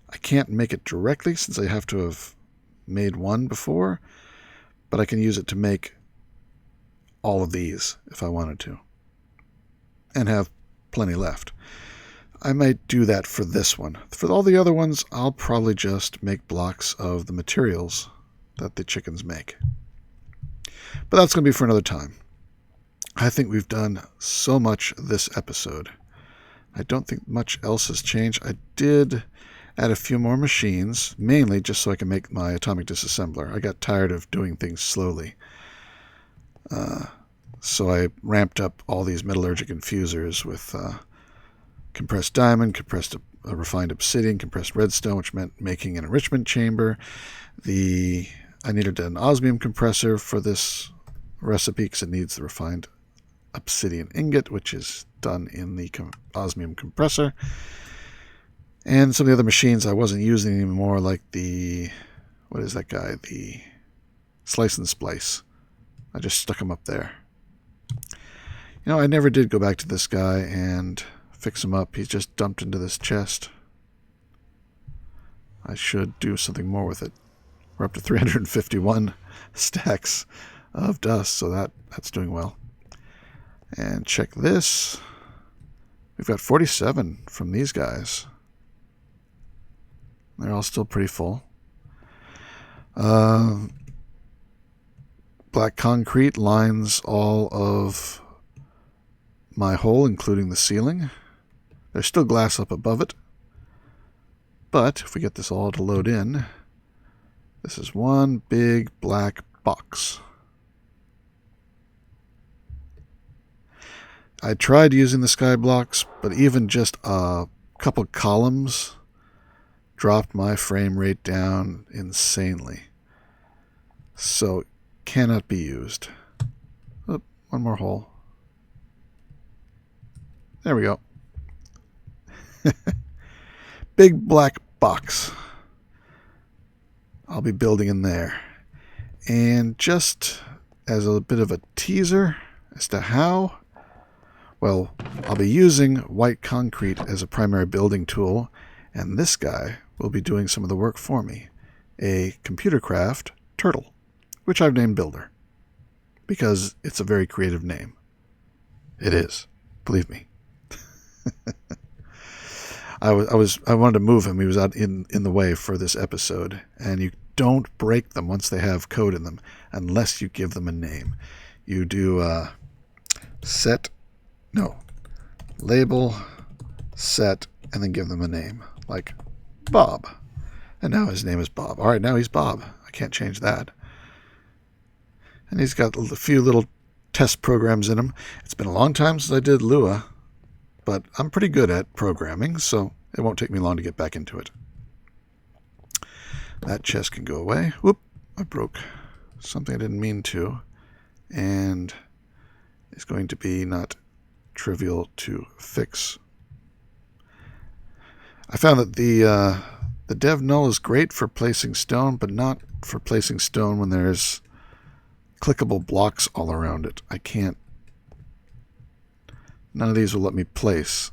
I can't make it directly since I have to have made one before, but I can use it to make all of these if I wanted to. And have plenty left. I might do that for this one. For all the other ones, I'll probably just make blocks of the materials that the chickens make. But that's going to be for another time. I think we've done so much this episode. I don't think much else has changed. I did add a few more machines, mainly just so I can make my atomic disassembler. I got tired of doing things slowly. So I ramped up all these metallurgic infusers with compressed diamond, compressed refined obsidian, compressed redstone, which meant making an enrichment chamber. I needed an osmium compressor for this recipe because it needs the refined obsidian ingot, which is done in the osmium compressor. And some of the other machines I wasn't using anymore, like the... what is that guy? The slice and splice. I just stuck him up there. You know, I never did go back to this guy and fix him up. He's just dumped into this chest. I should do something more with it. We're up to 351 stacks of dust, so that's doing well. And check this. We've got 47 from these guys. They're all still pretty full. Black concrete lines all of my hole, including the ceiling. There's still glass up above it. But if we get this all to load in, this is one big black box. I tried using the sky blocks, but even just a couple columns dropped my frame rate down insanely. So cannot be used. Oh, one more hole. There we go. Big black box. I'll be building in there. And just as a bit of a teaser as to how, well, I'll be using white concrete as a primary building tool, and this guy will be doing some of the work for me. A computer craft turtle, which I've named Builder, because it's a very creative name. It is, believe me. I wanted to move him. He was out in the way for this episode, and you don't break them once they have code in them unless you give them a name. You do label, set, and then give them a name, like Bob. And now his name is Bob. All right, now he's Bob. I can't change that. And he's got a few little test programs in him. It's been a long time since I did Lua, but I'm pretty good at programming, so it won't take me long to get back into it. That chest can go away. Whoop, I broke something I didn't mean to, and it's going to be not trivial to fix. I found that the dev null is great for placing stone, but not for placing stone when there's clickable blocks all around it. I can't. None of these will let me place.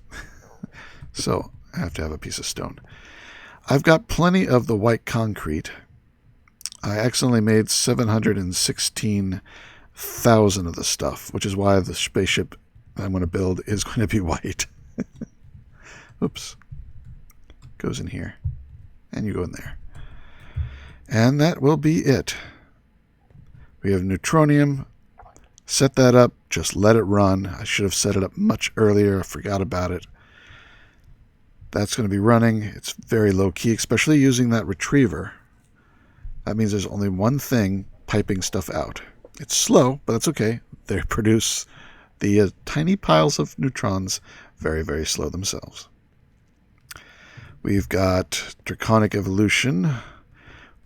So I have to have a piece of stone. I've got plenty of the white concrete. I accidentally made 716,000 of the stuff, which is why the spaceship I'm going to build is going to be white. Oops. Goes in here. And you go in there. And that will be it. We have neutronium. Set that up. Just let it run. I should have set it up much earlier. I forgot about it. That's going to be running. It's very low key, especially using that retriever. That means there's only one thing piping stuff out. It's slow, but that's okay. They produce the tiny piles of neutrons very, very slow themselves. We've got Draconic Evolution.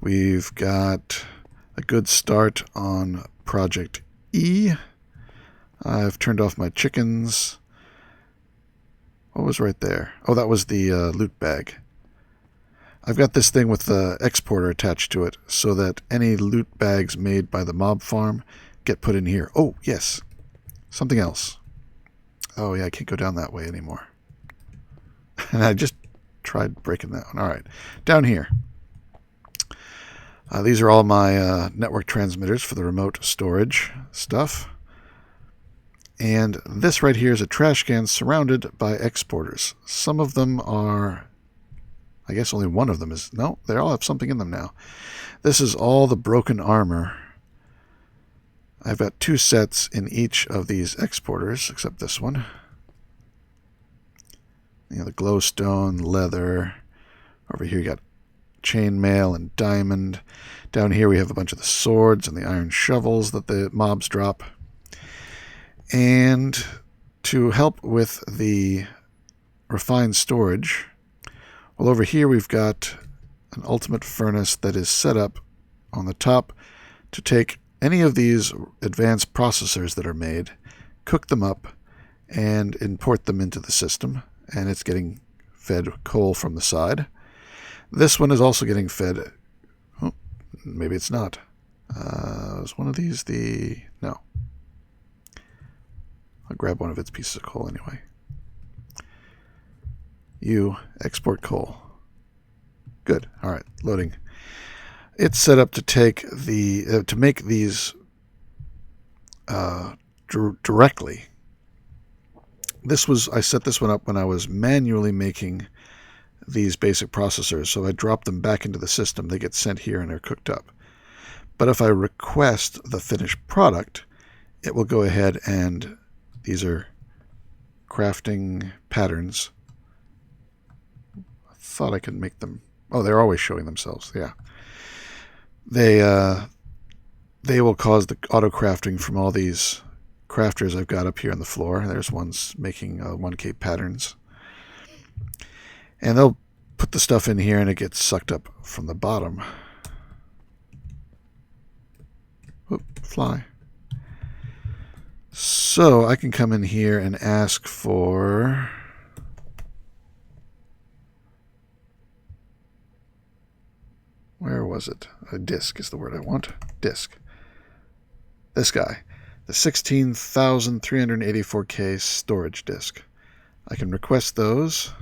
We've got a good start on Project E. I've turned off my chickens. What was right there? Oh, that was the loot bag. I've got this thing with the exporter attached to it so that any loot bags made by the mob farm get put in here. Oh, yes. Something else. Oh, yeah, I can't go down that way anymore. And I just tried breaking that one. All right. Down here. These are all my network transmitters for the remote storage stuff. And this right here is a trash can surrounded by exporters. Some of them are... I guess only one of them is... No, they all have something in them now. This is all the broken armor. I've got 2 sets in each of these exporters, except this one. You know, the glowstone, leather. Over here you got chainmail and diamond. Down here we have a bunch of the swords and the iron shovels that the mobs drop. And to help with the refined storage, well, over here we've got an ultimate furnace that is set up on the top to take any of these advanced processors that are made, cook them up, and import them into the system. And it's getting fed coal from the side. This one is also getting fed... Oh, maybe it's not. Is one of these the... No. I'll grab one of its pieces of coal anyway. You export coal. Good. All right. Loading. It's set up to take the to make these directly. I set this one up when I was manually making these basic processors. So I drop them back into the system. They get sent here and they're cooked up. But if I request the finished product, it will go ahead and these are crafting patterns. I thought I could make them. Oh, they're always showing themselves. Yeah. They will cause the auto crafting from all these crafters I've got up here on the floor. There's ones making 1K patterns. And they'll put the stuff in here and it gets sucked up from the bottom. Oop, fly. So I can come in here and ask for... Where was it? A disk is the word I want. Disk. This guy. The 16,384K storage disk. I can request those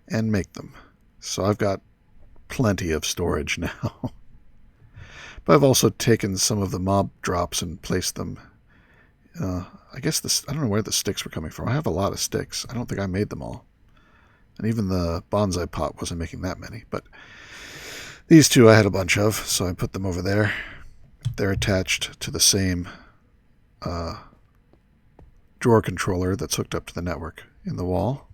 and make them. So I've got plenty of storage now. But I've also taken some of the mob drops and placed them. I guess this, I don't know where the sticks were coming from. I have a lot of sticks. I don't think I made them all. And even the bonsai pot wasn't making that many. But these two I had a bunch of, so I put them over there. They're attached to the same drawer controller that's hooked up to the network in the wall.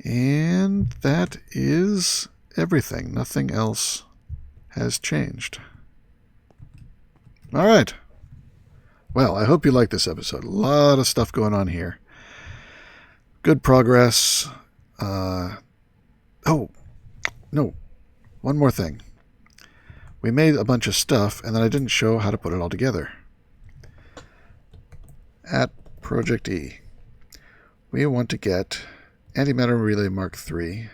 And that is everything. Nothing else has changed. All right. Well, I hope you liked this episode. A lot of stuff going on here. Good progress. Oh, no. One more thing. We made a bunch of stuff, and then I didn't show how to put it all together. At Project E, we want to get Antimatter Relay Mark III,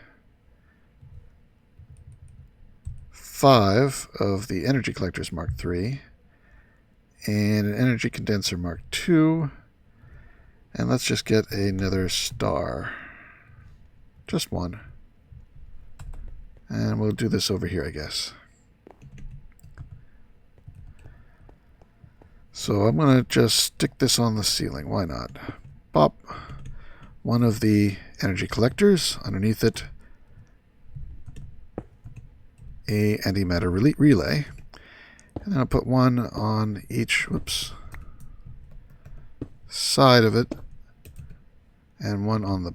5 of the Energy Collectors Mark III, and an Energy Condenser Mark II, and let's just get another star. Just one. And we'll do this over here, I guess. So I'm going to just stick this on the ceiling. Why not? Pop one of the energy collectors. Underneath it, a antimatter relay. And then I'll put one on each side of it. And one on the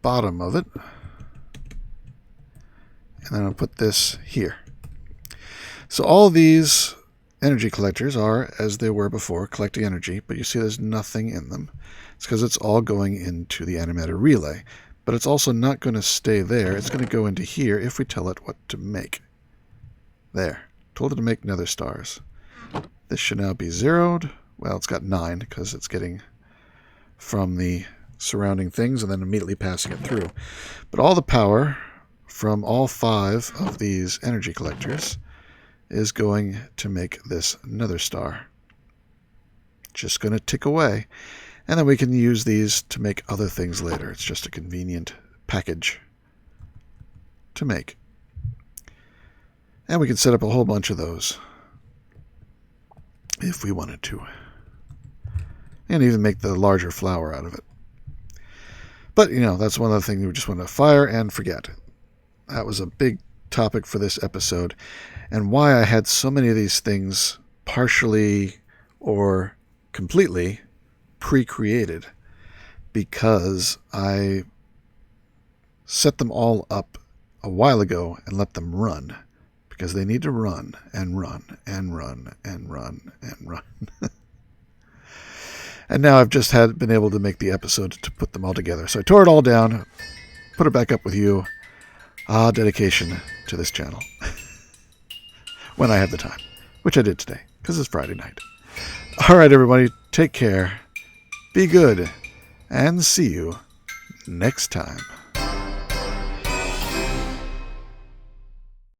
bottom of it. And then I'll put this here. So all these energy collectors are, as they were before, collecting energy, but you see there's nothing in them. It's because it's all going into the antimatter relay. But it's also not going to stay there. It's going to go into here if we tell it what to make. There. Told it to make nether stars. This should now be zeroed. Well, it's got 9 because it's getting from the surrounding things and then immediately passing it through. But all the power from all 5 of these energy collectors is going to make this nether star. Just going to tick away. And then we can use these to make other things later. It's just a convenient package to make. And we can set up a whole bunch of those if we wanted to. And even make the larger flower out of it. But, you know, that's one of the things we just want to fire and forget. That was a big topic for this episode. And why I had so many of these things partially or completely pre-created. Because I set them all up a while ago and let them run. Because they need to run and run and run and run and run. And now I've just been able to make the episode to put them all together. So I tore it all down, put it back up with you. Dedication to this channel. When I have the time. Which I did today, because it's Friday night. Alright everybody, take care, be good, and see you next time.